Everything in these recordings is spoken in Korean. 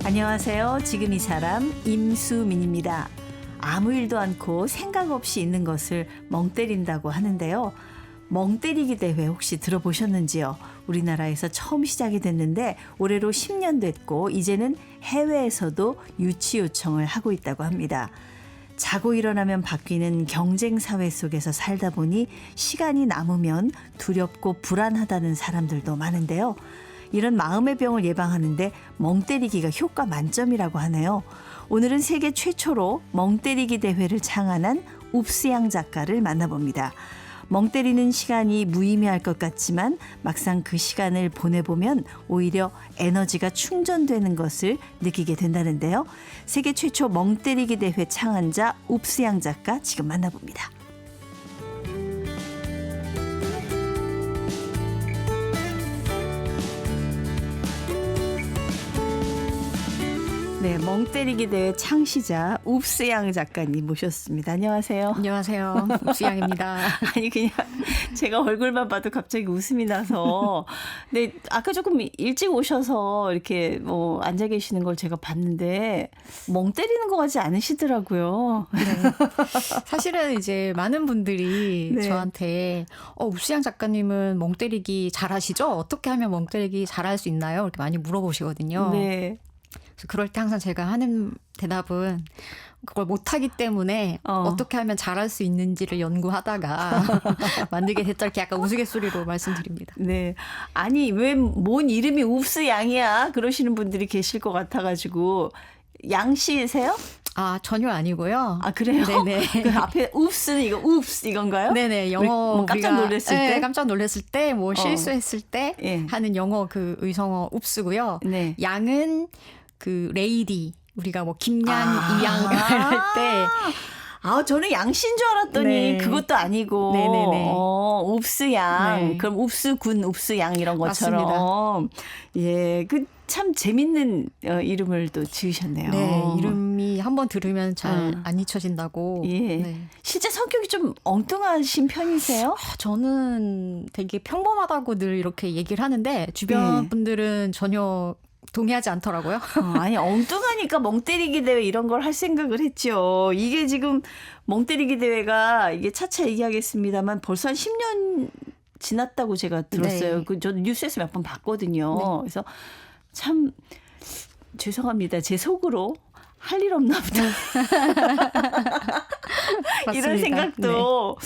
안녕하세요. 지금 이 사람 임수민입니다. 아무 일도 않고 생각 없이 있는 것을 멍 때린다고 하는데요. 멍 때리기 대회 혹시 들어보셨는지요? 우리나라에서 처음 시작이 됐는데 올해로 10년 됐고 이제는 해외에서도 유치 요청을 하고 있다고 합니다. 자고 일어나면 바뀌는 경쟁 사회 속에서 살다 보니 시간이 남으면 두렵고 불안하다는 사람들도 많은데요. 이런 마음의 병을 예방하는데 멍 때리기가 효과 만점이라고 하네요. 오늘은 세계 최초로 멍 때리기 대회를 창안한 웁스양 작가를 만나봅니다. 멍 때리는 시간이 무의미할 것 같지만 막상 그 시간을 보내보면 오히려 에너지가 충전되는 것을 느끼게 된다는데요. 세계 최초 멍 때리기 대회 창안자 웁스양 작가 지금 만나봅니다. 네, 멍 때리기 대회 창시자 웁스양 작가님 모셨습니다. 안녕하세요. 안녕하세요. 웁스양입니다. 아니 그냥 제가 얼굴만 봐도 갑자기 웃음이 나서 네, 아까 조금 일찍 오셔서 이렇게 뭐 앉아 계시는 걸 제가 봤는데 멍 때리는 것 같지 않으시더라고요. 네. 사실은 이제 많은 분들이 네. 저한테 웁스양 작가님은 멍 때리기 잘하시죠? 어떻게 하면 멍 때리기 잘할 수 있나요? 이렇게 많이 물어보시거든요. 네. 그래서 그럴 때 항상 제가 하는 대답은 그걸 못하기 때문에 어떻게 하면 잘할 수 있는지를 연구하다가 만들게 됐다 이렇게 약간 우스갯소리로 말씀드립니다. 네. 아니 왜 뭔 이름이 웁스양이야 그러시는 분들이 계실 것 같아가지고 양씨세요? 아, 전혀 아니고요. 아, 그래요? 네네. 그 앞에 웁스는 이거 웁스 이건가요? 네네. 영어. 뭐 깜짝 놀랐을 때? 네, 깜짝 놀랐을 때, 뭐 실수했을 때 예. 하는 영어 그 의성어 웁스고요. 네. 양은 그 레이디. 우리가 뭐 김양, 이양 할 때. 아, 저는 양씨인 줄 알았더니 네. 그것도 아니고. 네네네. 웁스양. 네. 그럼 웁스군, 웁스양 이런 것처럼. 맞습니다. 예, 그 참 재밌는 이름을 또 지으셨네요. 네, 이름이 한번 들으면 잘 안 잊혀진다고. 예. 네. 실제 성격이 좀 엉뚱하신 편이세요? 저는 되게 평범하다고 늘 이렇게 얘기를 하는데 주변 네. 분들은 전혀 동의하지 않더라고요. 아니 엉뚱하니까 멍 때리기 대회 이런 걸 할 생각을 했죠. 이게 지금 멍 때리기 대회가 이게 차차 얘기하겠습니다만 벌써 한 10년 지났다고 제가 들었어요. 네. 그 저도 뉴스에서 몇 번 봤거든요. 네. 그래서 참 죄송합니다. 제 속으로 할 일 없나 보다. 이런 생각도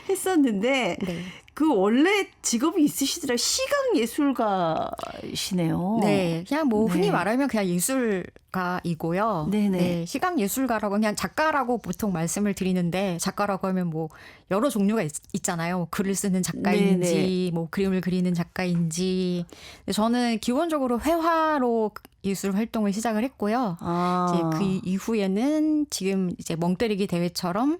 했었는데 네. 그 원래 직업이 있으시더라. 시각 예술가시네요. 네, 그냥 뭐 흔히 네. 말하면 그냥 예술가이고요. 네네. 네, 시각 예술가라고 그냥 작가라고 보통 말씀을 드리는데 작가라고 하면 뭐 여러 종류가 있잖아요. 글을 쓰는 작가인지, 네네. 뭐 그림을 그리는 작가인지. 근데 저는 기본적으로 회화로 예술 활동을 시작을 했고요. 이제 그 이후에는 지금 이제 멍 때리기 대회처럼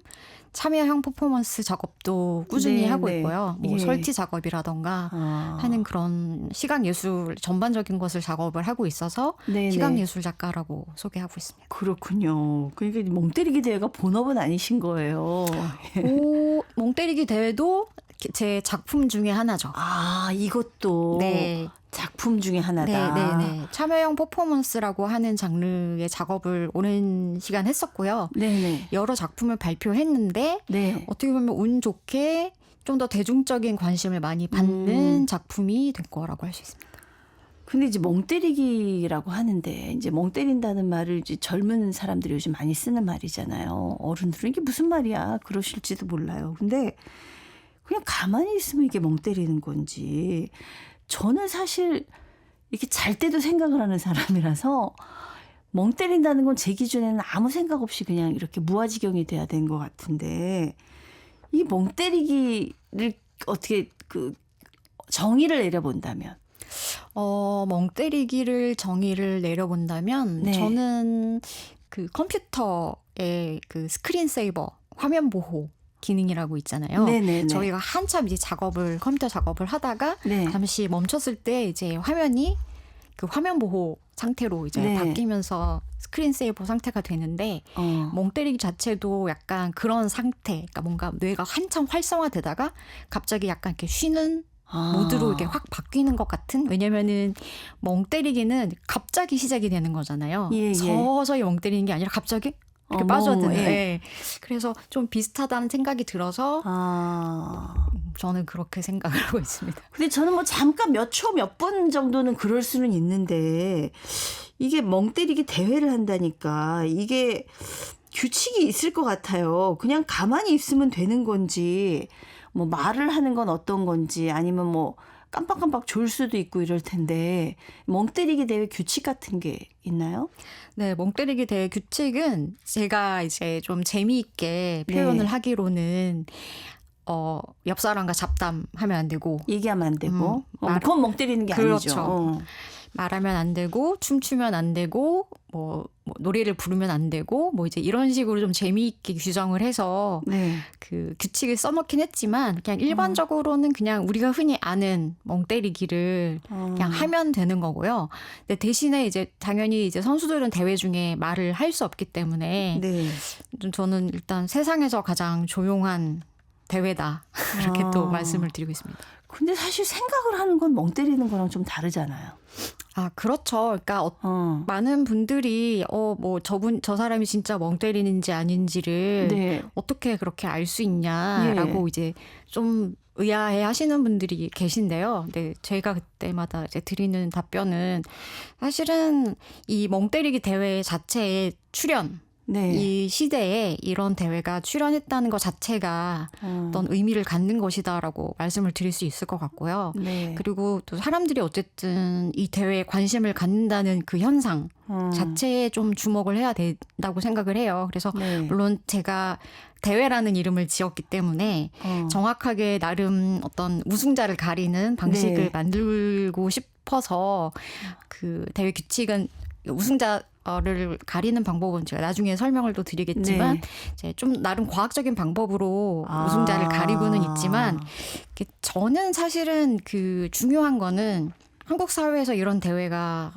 참여형 퍼포먼스 작업도 꾸준히 네, 하고 네. 있고요. 뭐 예. 설치 작업이라던가 하는 그런 시각 예술 전반적인 것을 작업을 하고 있어서 네네. 시각 예술 작가라고 소개하고 있습니다. 그렇군요. 그러니까 멍 때리기 대회가 본업은 아니신 거예요. 멍 때리기 대회도 제 작품 중에 하나죠. 아, 이것도 네. 작품 중에 하나다. 네. 참여형 퍼포먼스라고 하는 장르의 작업을 오랜 시간 했었고요. 네네. 여러 작품을 발표했는데 네. 어떻게 보면 운 좋게 좀 더 대중적인 관심을 많이 받는 작품이 된 거라고 할 수 있습니다. 근데 이제 멍 때리기라고 하는데 이제 멍 때린다는 말을 이제 젊은 사람들이 요즘 많이 쓰는 말이잖아요. 어른들은 이게 무슨 말이야 그러실지도 몰라요. 근데 그냥 가만히 있으면 이게 멍 때리는 건지 저는 사실 이렇게 잘 때도 생각을 하는 사람이라서 멍 때린다는 건 제 기준에는 아무 생각 없이 그냥 이렇게 무아지경이 돼야 되는 것 같은데 이 멍 때리기를 어떻게 그 정의를 내려본다면 멍 때리기를 정의를 내려본다면 네. 저는 그 컴퓨터의 그 스크린 세이버 화면 보호 기능이라고 있잖아요. 네네네. 저희가 한참 이제 컴퓨터 작업을 하다가 네. 잠시 멈췄을 때 이제 화면이 그 화면 보호 상태로 이제 네. 바뀌면서 스크린 세이버 상태가 되는데 멍 때리기 자체도 약간 그런 상태, 그러니까 뭔가 뇌가 한참 활성화되다가 갑자기 약간 이렇게 쉬는 모드로 이렇게 확 바뀌는 것 같은. 왜냐면은 멍 때리기는 갑자기 시작이 되는 거잖아요. 예, 예. 서서히 멍 때리는 게 아니라 갑자기 이렇게 빠져드는. 예. 예. 그래서 좀 비슷하다는 생각이 들어서 아. 저는 그렇게 생각을 하고 있습니다. 근데 저는 뭐 잠깐 몇 초, 몇 분 정도는 그럴 수는 있는데 이게 멍 때리기 대회를 한다니까 이게 규칙이 있을 것 같아요. 그냥 가만히 있으면 되는 건지 뭐 말을 하는 건 어떤 건지 아니면 뭐 깜빡깜빡 졸 수도 있고 이럴 텐데 멍 때리기 대회 규칙 같은 게 있나요? 네, 멍 때리기 대회 규칙은 제가 이제 좀 재미있게 표현을 네. 하기로는 옆 사람과 잡담하면 안 되고 얘기하면 안 되고 말- 그건 멍 때리는 게 그렇죠. 아니죠. 말하면 안 되고 춤추면 안 되고 뭐 노래를 부르면 안 되고 뭐 이제 이런 식으로 좀 재미있게 규정을 해서 네. 그 규칙을 써놓긴 했지만 그냥 일반적으로는 그냥 우리가 흔히 아는 멍 때리기를 그냥 하면 되는 거고요. 근데 대신에 이제 당연히 이제 선수들은 대회 중에 말을 할 수 없기 때문에 네. 좀 저는 일단 세상에서 가장 조용한 대회다 이렇게 또 말씀을 드리고 있습니다. 근데 사실 생각을 하는 건 멍 때리는 거랑 좀 다르잖아요. 아 그렇죠. 그러니까 많은 분들이 뭐 저 사람이 진짜 멍 때리는지 아닌지를 네. 어떻게 그렇게 알 수 있냐라고 예. 이제 좀 의아해 하시는 분들이 계신데요. 근데 제가 그때마다 이제 드리는 답변은 사실은 이 멍 때리기 대회 자체의 출연 네. 이 시대에 이런 대회가 출연했다는 것 자체가 어떤 의미를 갖는 것이다라고 말씀을 드릴 수 있을 것 같고요. 네. 그리고 또 사람들이 어쨌든 이 대회에 관심을 갖는다는 그 현상 자체에 좀 주목을 해야 된다고 생각을 해요. 그래서 네. 물론 제가 대회라는 이름을 지었기 때문에 정확하게 나름 어떤 우승자를 가리는 방식을 네. 만들고 싶어서 그 대회 규칙은 우승자를 가리는 방법은 제가 나중에 설명을 또 드리겠지만 네. 이제 좀 나름 과학적인 방법으로 우승자를 가리고는 있지만 저는 사실은 그 중요한 거는 한국 사회에서 이런 대회가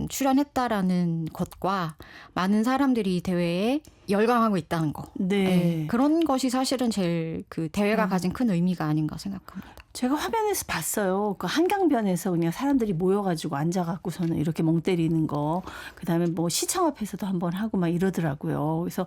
출연했다라는 것과 많은 사람들이 이 대회에 열광하고 있다는 거. 네. 네, 그런 것이 사실은 제일 그 대회가 가진 큰 의미가 아닌가 생각합니다. 제가 화면에서 봤어요. 그 한강변에서 그냥 사람들이 모여가지고 앉아갖고서는 이렇게 멍 때리는 거. 그다음에 뭐 시청 앞에서도 한번 하고 막 이러더라고요. 그래서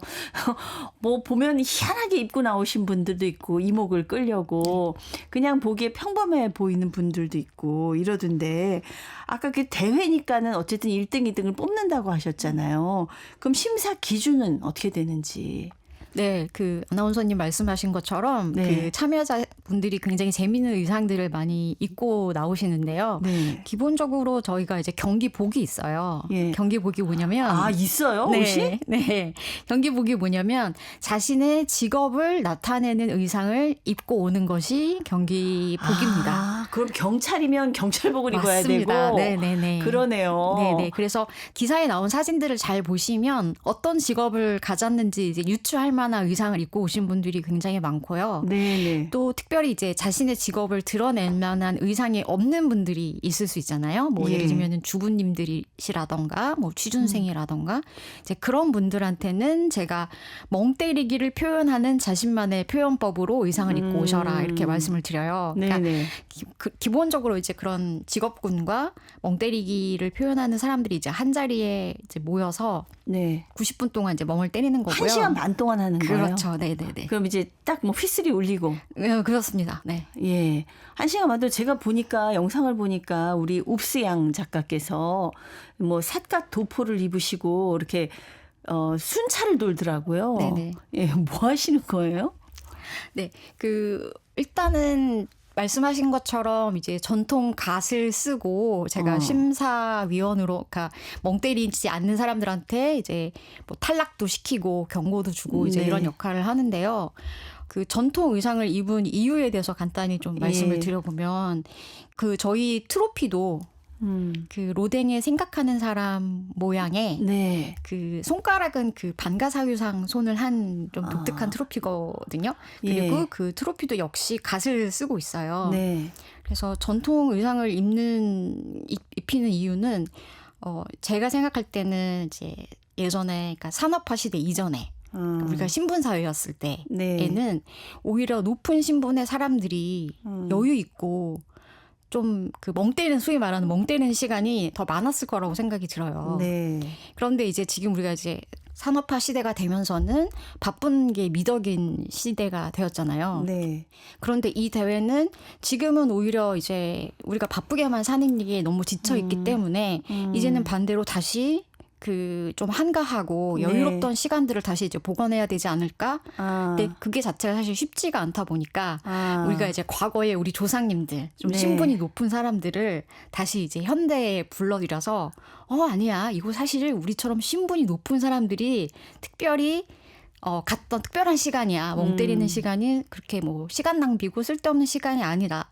뭐 보면 희한하게 입고 나오신 분들도 있고 이목을 끌려고 그냥 보기에 평범해 보이는 분들도 있고 이러던데 아까 그 대회니까는 어쨌든 1등, 2등을 뽑는다고 하셨잖아요. 그럼 심사 기준은 어떻게 되는지. 네, 그 아나운서님 말씀하신 것처럼 네. 그 참여자분들이 굉장히 재미있는 의상들을 많이 입고 나오시는데요. 네. 기본적으로 저희가 이제 경기복이 있어요. 예. 경기복이 뭐냐면 아, 있어요? 옷이? 네. 경기복이 뭐냐면 자신의 직업을 나타내는 의상을 입고 오는 것이 경기복입니다. 아, 그럼 경찰이면 경찰복을 입어야 맞습니다. 되고. 네네네. 그러네요. 네네. 그래서 기사에 나온 사진들을 잘 보시면 어떤 직업을 가졌는지 이제 유추할 만한 의상을 입고 오신 분들이 굉장히 많고요. 네네. 또 특별히 이제 자신의 직업을 드러낼 만한 의상이 없는 분들이 있을 수 있잖아요. 뭐 예. 예를 들면 주부님들이시라던가 뭐 취준생이라던가 이제 그런 분들한테는 제가 멍 때리기를 표현하는 자신만의 표현법으로 의상을 입고 오셔라 이렇게 말씀을 드려요. 그러니까 네네. 기본적으로 이제 그런 직업군과 멍 때리기를 표현하는 사람들이 이제 한 자리에 이제 모여서 네. 90분 동안 이제 멍을 때리는 거고요. 1시간 반 동안 하는 거예요? 그렇죠. 네네네. 그럼 이제 딱 뭐 휘슬이 울리고. 네, 그렇습니다. 네. 예. 1시간 반도 제가 보니까 영상을 보니까 우리 웁스양 작가께서 뭐 삿갓 도포를 입으시고 이렇게 순찰을 돌더라고요. 네네. 예, 뭐 하시는 거예요? 네. 일단은 말씀하신 것처럼 이제 전통 갓을 쓰고 제가 심사위원으로 그러니까 멍 때리지 않는 사람들한테 이제 뭐 탈락도 시키고 경고도 주고 이제 네. 이런 역할을 하는데요. 그 전통 의상을 입은 이유에 대해서 간단히 좀 말씀을 예. 드려보면 그 저희 트로피도 그 로댕에 생각하는 사람 모양의 네. 그 손가락은 그 반가사유상 손을 한 좀 독특한 트로피거든요. 그리고 예. 그 트로피도 역시 갓을 쓰고 있어요. 네. 그래서 전통 의상을 입히는 이유는 제가 생각할 때는 이제 예전에 그러니까 산업화 시대 이전에 우리가 신분 사회였을 때에는 네. 오히려 높은 신분의 사람들이 여유 있고 좀 그 멍 때리는 소위 말하는 멍 때리는 시간이 더 많았을 거라고 생각이 들어요. 네. 그런데 이제 지금 우리가 이제 산업화 시대가 되면서는 바쁜 게 미덕인 시대가 되었잖아요. 네. 그런데 이 대회는 지금은 오히려 이제 우리가 바쁘게만 사는 게 너무 지쳐 있기 때문에 이제는 반대로 다시 그 좀 한가하고 여유롭던 네. 시간들을 다시 이제 복원해야 되지 않을까? 근데 그게 자체가 사실 쉽지가 않다 보니까 우리가 이제 과거에 우리 조상님들 좀 네. 신분이 높은 사람들을 다시 이제 현대에 불러들여서 아니야 이거 사실 우리처럼 신분이 높은 사람들이 특별히 갔던 특별한 시간이야. 멍 때리는 시간이 그렇게 뭐 시간 낭비고 쓸데없는 시간이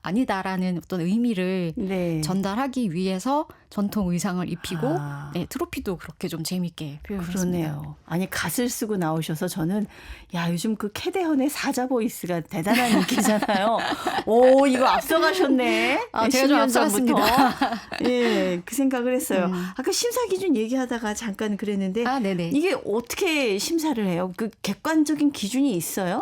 아니다라는 어떤 의미를 네. 전달하기 위해서 전통 의상을 입히고 아. 네, 트로피도 그렇게 좀 재밌게 표현했습니다. 그러네요. 아니 갓을 쓰고 나오셔서 저는 야 요즘 그 캐대헌의 사자 보이스가 대단한 인기잖아요. 오 이거 앞서가셨네. 아, 제가 좀 10년 앞서갔습니다. 전부터. 예, 그 생각을 했어요. 아까 심사 기준 얘기하다가 잠깐 그랬는데 아, 네네. 이게 어떻게 심사를 해요? 그 객관적인 기준이 있어요?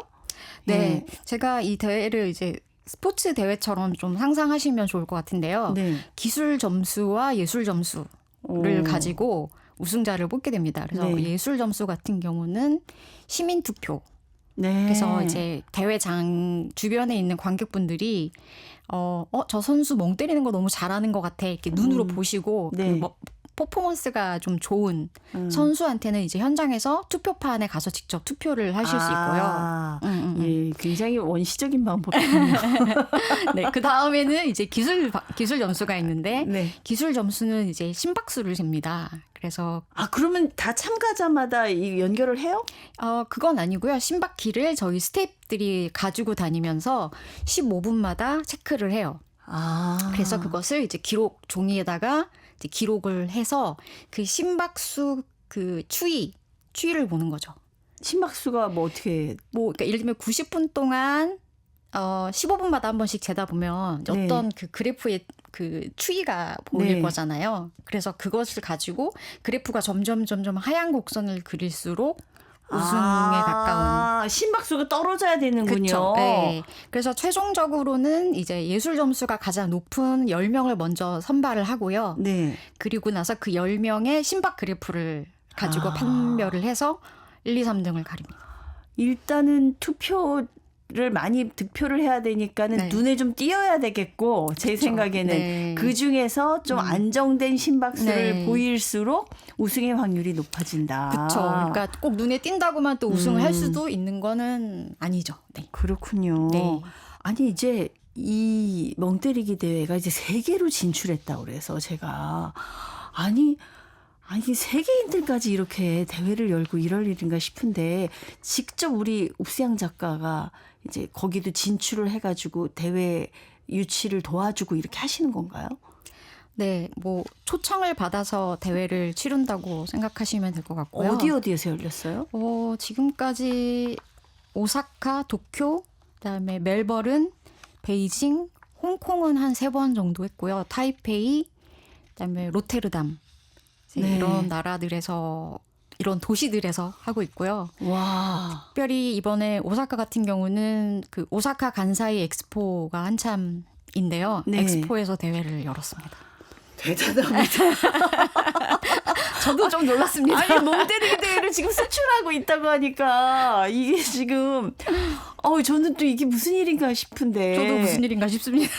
네, 예. 제가 이 대회를 이제 스포츠 대회처럼 좀 상상하시면 좋을 것 같은데요. 네. 기술 점수와 예술 점수를 오. 가지고 우승자를 뽑게 됩니다. 그래서 네. 예술 점수 같은 경우는 시민 투표. 네. 그래서 이제 대회장 주변에 있는 관객분들이 저 선수 멍 때리는 거 너무 잘하는 것 같아. 이렇게 눈으로 보시고 네. 그 퍼포먼스가 좀 좋은 선수한테는 이제 현장에서 투표판에 가서 직접 투표를 하실 수 있고요. 예, 굉장히 원시적인 방법이네요. 네, 그 다음에는 이제 기술 점수가 있는데 네. 기술 점수는 이제 심박수를 잽니다. 그래서 그러면 다 참가자마다 이 연결을 해요? 그건 아니고요. 심박기를 저희 스태프들이 가지고 다니면서 15분마다 체크를 해요. 그래서 그것을 이제 기록 종이에다가 이제 기록을 해서 그 심박수 그 추이를 보는 거죠. 심박수가 뭐 어떻게? 그러니까 예를 들면 90분 동안 15분마다 한 번씩 재다 보면 네. 어떤 그 그래프의 그 추이가 보일 네. 거잖아요. 그래서 그것을 가지고 그래프가 점점 하얀 곡선을 그릴수록 우승에 가까운. 심박수가 떨어져야 되는군요. 그렇죠. 네. 그래서 최종적으로는 이제 예술 점수가 가장 높은 10명을 먼저 선발을 하고요. 네. 그리고 나서 그 10명의 심박 그래프를 가지고 판별을 해서 1, 2, 3등을 가립니다. 일단은 투표를 많이 득표를 해야 되니까는 네. 눈에 좀 띄어야 되겠고 제 그쵸. 생각에는 네. 그 중에서 좀 안정된 심박수를 네. 보일수록 우승의 확률이 높아진다. 그렇죠. 그러니까 꼭 눈에 띈다고만 또 우승을 할 수도 있는 거는 아니죠. 네. 그렇군요. 네. 아니 이제 이 멍때리기 대회가 이제 세계로 진출했다고 그래서 제가 아니 세계인들까지 이렇게 대회를 열고 이럴 일인가 싶은데 직접 우리 옵수양 작가가 이제 거기도 진출을 해가지고 대회 유치를 도와주고 이렇게 하시는 건가요? 네, 뭐 초청을 받아서 대회를 치른다고 생각하시면 될 것 같고요. 어디에서 열렸어요? 지금까지 오사카, 도쿄, 그다음에 멜버른, 베이징, 홍콩은 한 3번 정도 했고요. 타이페이, 그다음에 로테르담 네. 이런 나라들에서 이런 도시들에서 하고 있고요. 와. 특별히 이번에 오사카 같은 경우는 그 오사카 간사이 엑스포가 한참인데요. 네. 엑스포에서 대회를 열었습니다. 대단합니다. 저도 좀 놀랐습니다. 아니 멍때리기 대회를 지금 수출하고 있다고 하니까 이게 지금 저는 또 이게 무슨 일인가 싶은데 저도 무슨 일인가 싶습니다.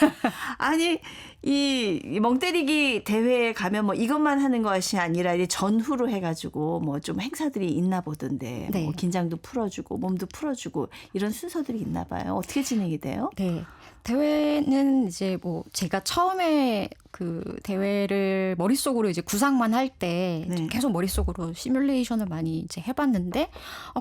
아니 이 멍때리기 대회에 가면 뭐 이것만 하는 것이 아니라 이제 전후로 해가지고 뭐 좀 행사들이 있나 보던데 네. 뭐 긴장도 풀어주고 몸도 풀어주고 이런 순서들이 있나 봐요. 어떻게 진행이 돼요? 네. 대회는 이제 뭐 제가 처음에 그 대회를 머릿속으로 이제 구상만 할 때 네. 계속 머릿속으로 시뮬레이션을 많이 이제 해봤는데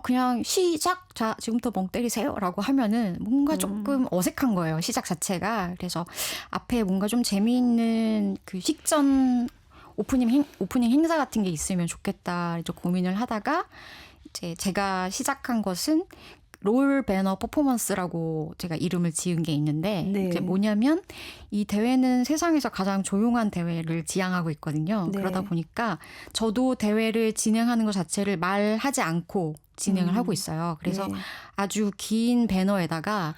그냥 시작 자 지금부터 멍 때리세요라고 하면은 뭔가 조금 어색한 거예요. 시작 자체가. 그래서 앞에 뭔가 좀 재미있는 그 식전 오프닝 행사 같은 게 있으면 좋겠다 이제 고민을 하다가 이제 제가 시작한 것은 롤 배너 퍼포먼스라고 제가 이름을 지은 게 있는데 네. 이제 뭐냐면 이 대회는 세상에서 가장 조용한 대회를 지향하고 있거든요. 네. 그러다 보니까 저도 대회를 진행하는 것 자체를 말하지 않고 진행을 하고 있어요. 그래서 네. 아주 긴 배너에다가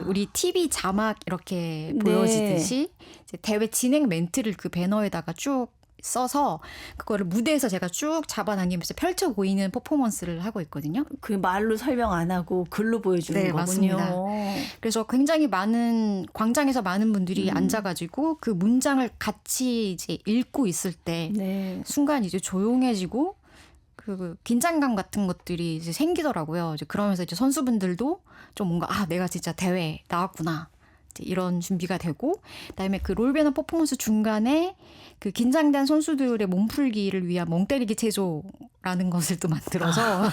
우리 TV 자막 이렇게 네. 보여지듯이 이제 대회 진행 멘트를 그 배너에다가 쭉 써서 그거를 무대에서 제가 쭉 잡아당기면서 펼쳐 보이는 퍼포먼스를 하고 있거든요. 그 말로 설명 안 하고 글로 보여주는 네, 거군요. 맞습니다. 그래서 굉장히 많은 광장에서 많은 분들이 앉아가지고 그 문장을 같이 이제 읽고 있을 때 네. 순간 이제 조용해지고 그 긴장감 같은 것들이 이제 생기더라고요. 이제 그러면서 이제 선수분들도 좀 뭔가 내가 진짜 대회 나왔구나. 이제 이런 준비가 되고 그다음에 그 롤배너 퍼포먼스 중간에 그 긴장된 선수들의 몸풀기를 위한 멍때리기 체조라는 것을 또 만들어서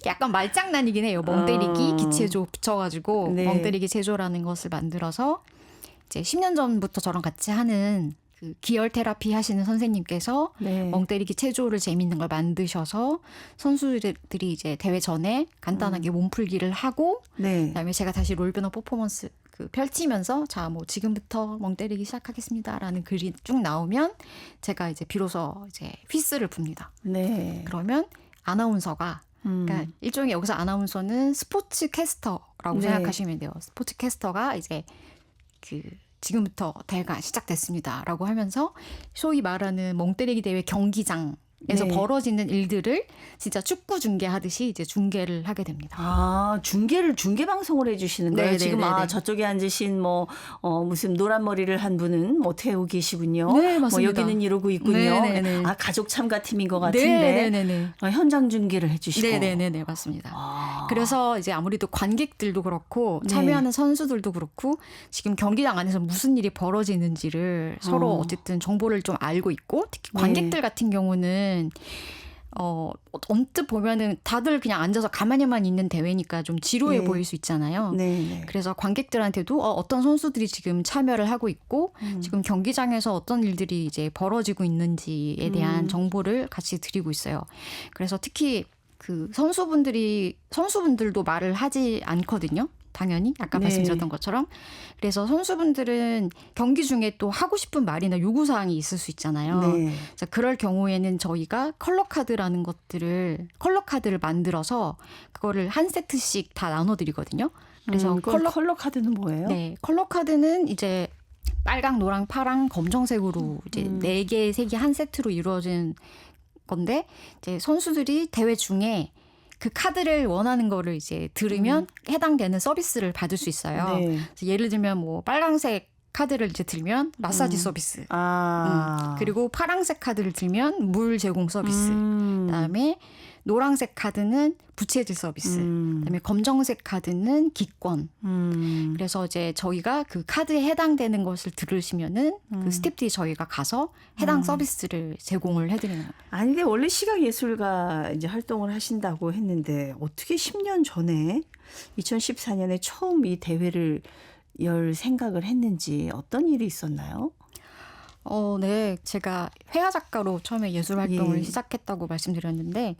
약간 말장난이긴 해요. 멍때리기 기체조 붙여가지고 네. 멍때리기 체조라는 것을 만들어서 이제 10년 전부터 저랑 같이 하는 그 기열 테라피 하시는 선생님께서 네. 멍때리기 체조를 재밌는 걸 만드셔서 선수들이 이제 대회 전에 간단하게 몸풀기를 하고 네. 그다음에 제가 다시 롤배너 퍼포먼스 그 펼치면서 자 뭐 지금부터 멍때리기 시작하겠습니다라는 글이 쭉 나오면 제가 이제 비로소 이제 휘스를 붑니다. 네. 그러면 아나운서가 그러니까 일종의 여기서 아나운서는 스포츠 캐스터라고 네. 생각하시면 돼요. 스포츠 캐스터가 이제 그 지금부터 대회가 시작됐습니다라고 하면서 소위 말하는 멍때리기 대회 경기장에서 네. 벌어지는 일들을 진짜 축구 중계하듯이 이제 중계를 하게 됩니다. 중계 방송을 해주시는 거예요. 네, 지금 네, 네, 네. 저쪽에 앉으신 무슨 노란 머리를 한 분은 뭐 태우 계시군요. 네, 맞습니다. 여기는 이러고 있군요. 네, 네, 네. 가족 참가팀인 것 같은데 네네네. 현장 중계를 해주시고. 네네네 맞습니다. 그래서 이제 아무래도 관객들도 그렇고 네. 참여하는 선수들도 그렇고 지금 경기장 안에서 무슨 일이 벌어지는지를 서로 어쨌든 정보를 좀 알고 있고 특히 관객들 같은 경우는 언뜻 보면은 다들 그냥 앉아서 가만히만 있는 대회니까 좀 지루해 네. 보일 수 있잖아요. 네. 그래서 관객들한테도 어떤 선수들이 지금 참여를 하고 있고 지금 경기장에서 어떤 일들이 이제 벌어지고 있는지에 대한 정보를 같이 드리고 있어요. 그래서 특히 그 선수분들도 말을 하지 않거든요. 당연히 아까 네. 말씀드렸던 것처럼. 그래서 선수분들은 경기 중에 또 하고 싶은 말이나 요구사항이 있을 수 있잖아요. 네. 그래서 그럴 경우에는 저희가 컬러 카드를 만들어서 그거를 한 세트씩 다 나눠드리거든요. 그래서 컬러 카드는 뭐예요? 네, 컬러 카드는 이제 빨강, 노랑, 파랑, 검정색으로 이제 4개, 3개 한 세트로 이루어진 건데 이제 선수들이 대회 중에 그 카드를 원하는 거를 이제 들으면 해당되는 서비스를 받을 수 있어요. 네. 그래서 예를 들면 뭐 빨강색 카드를 이제 들면 마사지 서비스. 그리고 파랑색 카드를 들면 물 제공 서비스. 그다음에 노란색 카드는 부채질 서비스. 그다음에 검정색 카드는 기권. 그래서 이제 저희가 그 카드에 해당되는 것을 들으시면은 그 스태프들이 저희가 가서 해당 서비스를 제공을 해드리는 거예요. 아니 근데 원래 시각예술가 이제 활동을 하신다고 했는데 어떻게 10년 전에 2014년에 처음 이 대회를 열 생각을 했는지 어떤 일이 있었나요? 네. 제가 회화 작가로 처음에 예술 활동을 예. 시작했다고 말씀드렸는데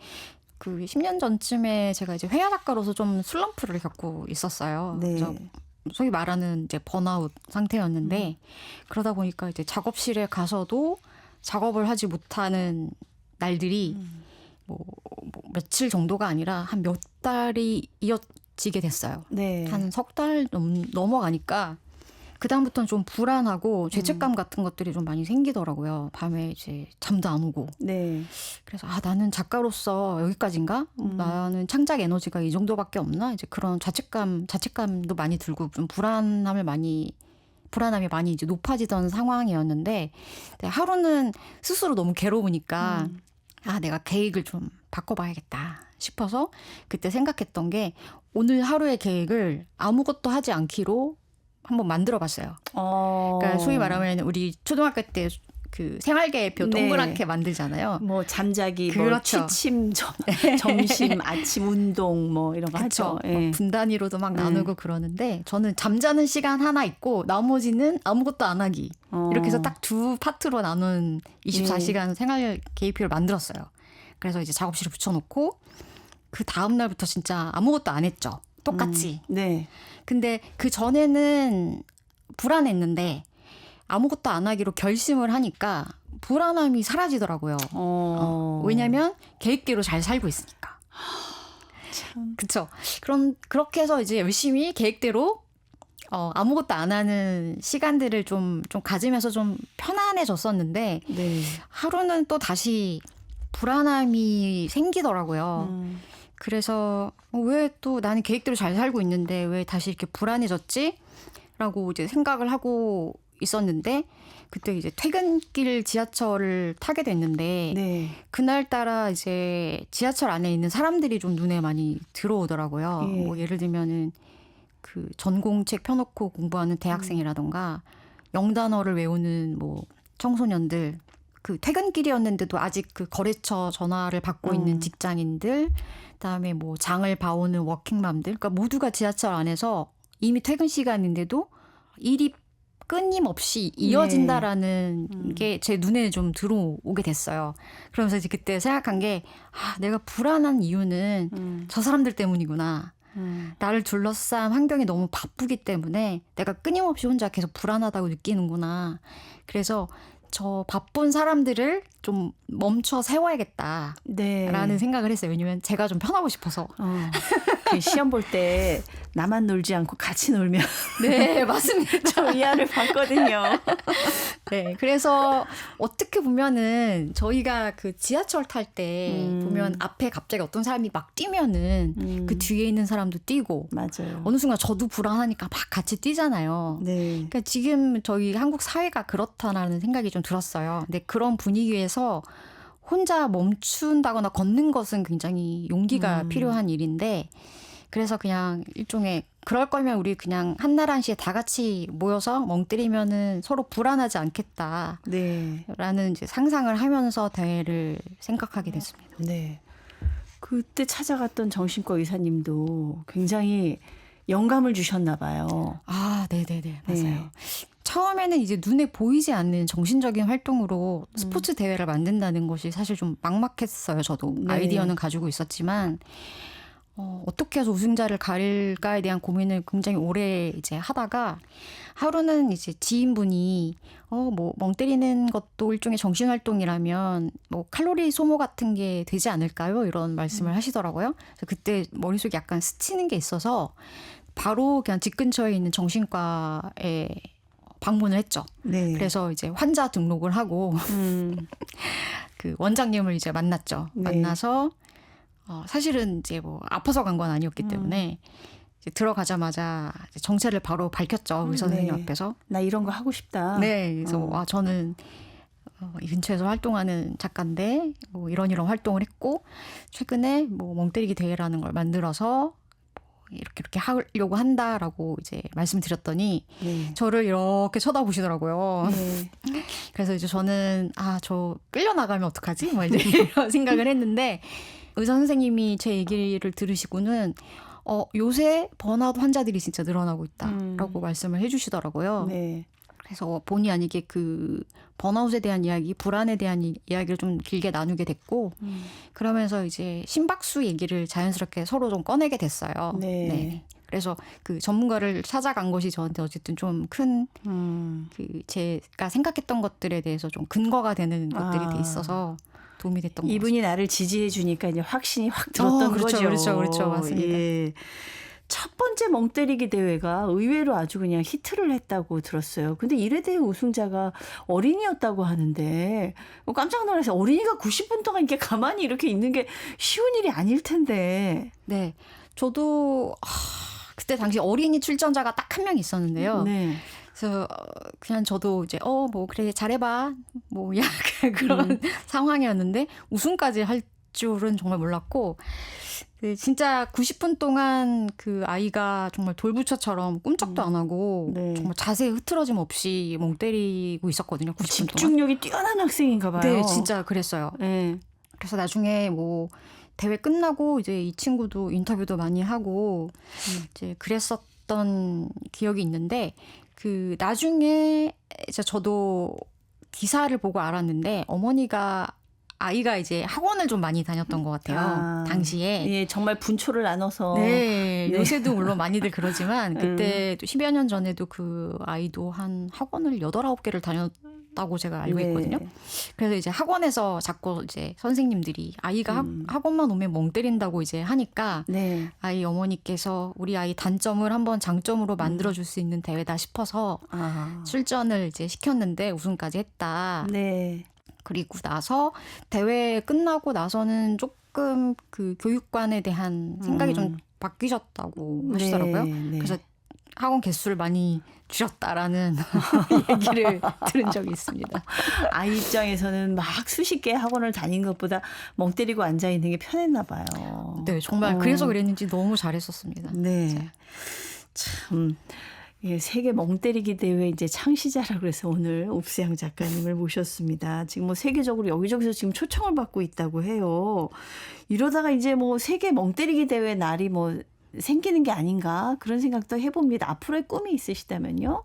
그 10년 전쯤에 제가 이제 회화 작가로서 좀 슬럼프를 겪고 있었어요. 네. 그래서 소위 말하는 이제 번아웃 상태였는데 그러다 보니까 이제 작업실에 가서도 작업을 하지 못하는 날들이 뭐 며칠 정도가 아니라 한 몇 달이 이어지게 됐어요. 네. 한 석 달 넘어가니까 그다음부터는 좀 불안하고 죄책감 같은 것들이 좀 많이 생기더라고요. 밤에 이제 잠도 안 오고. 네. 그래서 나는 작가로서 여기까지인가? 나는 창작 에너지가 이 정도밖에 없나? 이제 그런 자책감도 많이 들고 좀 불안함이 많이 이제 높아지던 상황이었는데 하루는 스스로 너무 괴로우니까 내가 계획을 좀 바꿔봐야겠다 싶어서 그때 생각했던 게 오늘 하루의 계획을 아무것도 하지 않기로 한번 만들어봤어요. 그러니까 소위 말하면 우리 초등학교 때 그 생활계표 동그랗게 네. 만들잖아요. 뭐 잠자기, 그렇죠. 뭐 취침, 점심, 아침 운동 뭐 이런 거 그렇죠. 하죠. 예. 분 단위로도 막 나누고 그러는데 저는 잠자는 시간 하나 있고 나머지는 아무것도 안 하기. 이렇게 해서 딱 두 파트로 나눈 24시간 생활 계획표를 만들었어요. 그래서 이제 작업실에 붙여놓고 그 다음 날부터 진짜 아무것도 안 했죠. 똑같이. 네. 근데 그 전에는 불안했는데 아무것도 안 하기로 결심을 하니까 불안함이 사라지더라고요. 왜냐하면 계획대로 잘 살고 있으니까. 참. 그쵸. 그렇게 해서 이제 열심히 계획대로 아무것도 안 하는 시간들을 좀 가지면서 좀 편안해졌었는데 네. 하루는 또 다시 불안함이 생기더라고요. 그래서 왜 또 나는 계획대로 잘 살고 있는데 왜 다시 이렇게 불안해졌지? 라고 이제 생각을 하고 있었는데 그때 이제 퇴근길 지하철을 타게 됐는데 네. 그날따라 이제 지하철 안에 있는 사람들이 좀 눈에 많이 들어오더라고요. 예. 뭐 예를 들면은 그 전공책 펴놓고 공부하는 대학생이라던가 영단어를 외우는 뭐 청소년들, 그 퇴근길이었는데도 아직 그 거래처 전화를 받고 있는 직장인들, 그다음에 뭐 장을 봐오는 워킹맘들, 그러니까 모두가 지하철 안에서 이미 퇴근 시간인데도 일이 끊임없이 이어진다라는 게 제 눈에 좀 들어오게 됐어요. 그러면서 이제 그때 생각한 게 내가 불안한 이유는 저 사람들 때문이구나. 나를 둘러싼 환경이 너무 바쁘기 때문에 내가 끊임없이 혼자 계속 불안하다고 느끼는구나. 그래서 저 바쁜 사람들을 좀 멈춰 세워야겠다라는 네. 생각을 했어요. 왜냐면 제가 좀 편하고 싶어서. 그 시험 볼 때 나만 놀지 않고 같이 놀면 네, 맞습니다. 저 위안을 받거든요. 네, 그래서 어떻게 보면은 저희가 그 지하철 탈 때 보면 앞에 갑자기 어떤 사람이 막 뛰면은 그 뒤에 있는 사람도 뛰고 맞아요. 어느 순간 저도 불안하니까 막 같이 뛰잖아요. 네. 그러니까 지금 저희 한국 사회가 그렇다라는 생각이 좀 들었어요. 근데 그런 분위기에서 혼자 멈춘다거나 걷는 것은 굉장히 용기가 필요한 일인데 그래서 그냥 일종의 그럴 거면 우리 그냥 한나라시에 다 같이 모여서 멍 때리면은 서로 불안하지 않겠다라는 네. 이제 상상을 하면서 대회를 생각하게 됐습니다. 네. 그때 찾아갔던 정신과 의사님도 굉장히 영감을 주셨나 봐요. 아, 네네네. 맞아요. 네. 처음에는 이제 눈에 보이지 않는 정신적인 활동으로 스포츠 대회를 만든다는 것이 사실 좀 막막했어요. 저도 네. 아이디어는 가지고 있었지만 어떻게 해서 우승자를 가릴까에 대한 고민을 굉장히 오래 이제 하다가 하루는 이제 지인분이 뭐 멍 때리는 것도 일종의 정신 활동이라면 뭐 칼로리 소모 같은 게 되지 않을까요? 이런 말씀을 하시더라고요. 그래서 그때 머릿속에 약간 스치는 게 있어서 바로 그냥 집 근처에 있는 정신과에 방문을 했죠. 네. 그래서 이제 환자 등록을 하고 그 원장님을 이제 만났죠. 네. 만나서 사실은 이제 뭐 아파서 간 건 아니었기 때문에 이제 들어가자마자 이제 정체를 바로 밝혔죠. 의사 선생님 네. 앞에서. 나 이런 거 하고 싶다. 네, 그래서 저는 이 근처에서 활동하는 작가인데 뭐 이런 활동을 했고 최근에 뭐 멍때리기 대회라는 걸 만들어서 이렇게 하려고 한다라고 이제 말씀드렸더니 네. 저를 이렇게 쳐다보시더라고요. 네. 그래서 이제 저는 저 끌려 나가면 어떡하지? 뭐 이제 이런 생각을 했는데 의사 선생님이 제 얘기를 들으시고는 요새 번아웃 환자들이 진짜 늘어나고 있다라고 말씀을 해주시더라고요. 네. 그래서 본의 아니게 그 번아웃에 대한 이야기, 불안에 대한 이야기를 좀 길게 나누게 됐고 그러면서 이제 심박수 얘기를 자연스럽게 서로 좀 꺼내게 됐어요. 네. 네. 그래서 그 전문가를 찾아간 것이 저한테 어쨌든 좀 큰 그 제가 생각했던 것들에 대해서 좀 근거가 되는 것들이 돼 있어서 도움이 됐던 것 같습니다. 이분이 나를 지지해 주니까 이제 확신이 확 들었던 그렇죠, 거죠. 그렇죠, 맞습니다. 예. 첫 번째 멍때리기 대회가 의외로 아주 그냥 히트를 했다고 들었어요. 근데 1회 대회 우승자가 어린이였다고 하는데 깜짝 놀라서 어린이가 90분 동안 이렇게 가만히 이렇게 있는 게 쉬운 일이 아닐 텐데. 네, 저도 그때 당시 어린이 출전자가 딱 한 명 있었는데요. 네. 그래서 그냥 저도 이제 뭐 그래 잘해봐 뭐 약간 그런 상황이었는데 우승까지 할 줄은 정말 몰랐고 진짜 90분 동안 그 아이가 정말 돌부처처럼 꿈쩍도 안 하고 네. 정말 자세히 흐트러짐 없이 멍 때리고 있었거든요. 90분 동안. 집중력이 뛰어난 학생인가 봐요. 네, 진짜 그랬어요. 네. 그래서 나중에 뭐 대회 끝나고 이제 이 친구도 인터뷰도 많이 하고 이제 그랬었던 기억이 있는데 그 나중에 이제 저도 기사를 보고 알았는데 아이가 이제 학원을 좀 많이 다녔던 것 같아요. 당시에. 예, 정말 분초를 나눠서. 네, 요새도 물론 많이들 그러지만 그때 또 10여 년 전에도 그 아이도 한 학원을 8, 9개를 하셨다고 제가 알고 네. 있거든요. 그래서 이제 학원에서 자꾸 이제 선생님들이 아이가 학원만 오면 멍 때린다고 이제 하니까 네. 아이 어머니께서 우리 아이 단점을 한번 장점으로 만들어줄 수 있는 대회다 싶어서 아. 출전을 이제 시켰는데 우승까지 했다. 네. 그리고 나서 대회 끝나고 나서는 조금 그 교육관에 대한 생각이 좀 바뀌셨다고 하시더라고요. 네, 네. 그래서 학원 개수를 많이 줄였다라는 얘기를 들은 적이 있습니다. 아이 입장에서는 막 수십 개 학원을 다닌 것보다 멍 때리고 앉아 있는 게 편했나 봐요. 네, 정말 그래서 그랬는지 너무 잘했었습니다. 네. 참. 예, 세계 멍때리기 대회 이제 창시자라 그래서 오늘 옵수양 작가님을 모셨습니다. 지금 뭐 세계적으로 여기저기서 지금 초청을 받고 있다고 해요. 이러다가 이제 뭐 세계 멍때리기 대회 날이 뭐 생기는 게 아닌가 그런 생각도 해봅니다. 앞으로의 꿈이 있으시다면요?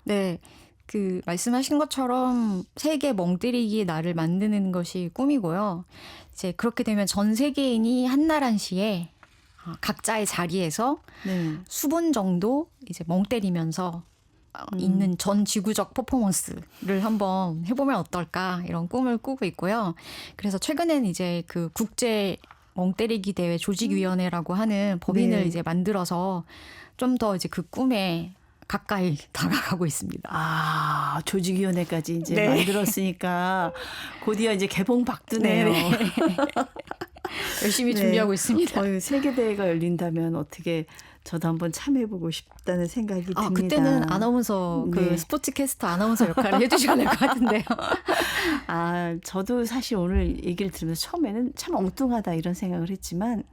네. 그 말씀하신 것처럼 세계 멍때리기 날을 만드는 것이 꿈이고요. 이제 그렇게 되면 전 세계인이 한날 한시에 각자의 자리에서 네. 수분 정도 이제 멍 때리면서 있는 전 지구적 퍼포먼스를 한번 해보면 어떨까 이런 꿈을 꾸고 있고요. 그래서 최근에는 이제 그 국제 멍 때리기 대회 조직위원회라고 하는 법인을 네. 이제 만들어서 좀 더 이제 그 꿈에 가까이 다가가고 있습니다. 아, 조직위원회까지 이제 네. 만들었으니까 곧이어 이제 개봉 박두네요. 열심히 네. 준비하고 있습니다. 세계대회가 열린다면 어떻게 저도 한번 참여해보고 싶다는 생각이 듭니다. 그때는 아나운서 그 네. 스포츠캐스터 아나운서 역할을 해주셔야 될 것 같은데요. 아, 저도 사실 오늘 얘기를 들으면서 처음에는 참 엉뚱하다 이런 생각을 했지만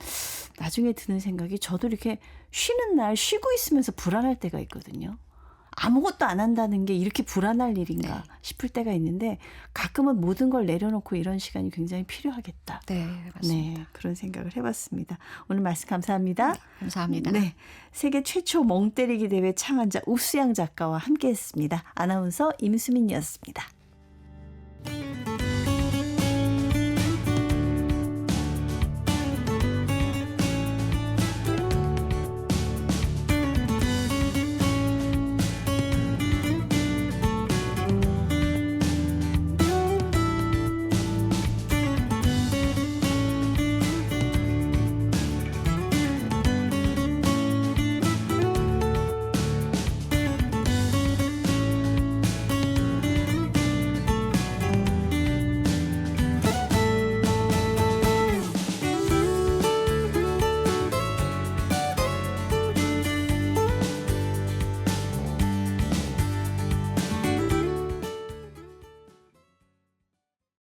나중에 드는 생각이 저도 이렇게 쉬는 날 쉬고 있으면서 불안할 때가 있거든요. 아무것도 안 한다는 게 이렇게 불안할 일인가 싶을 때가 있는데 가끔은 모든 걸 내려놓고 이런 시간이 굉장히 필요하겠다. 네, 맞습니다. 네, 그런 생각을 해봤습니다. 오늘 말씀 감사합니다. 감사합니다. 네, 세계 최초 멍 때리기 대회 창안자 옵수양 작가와 함께했습니다. 아나운서 임수민이었습니다.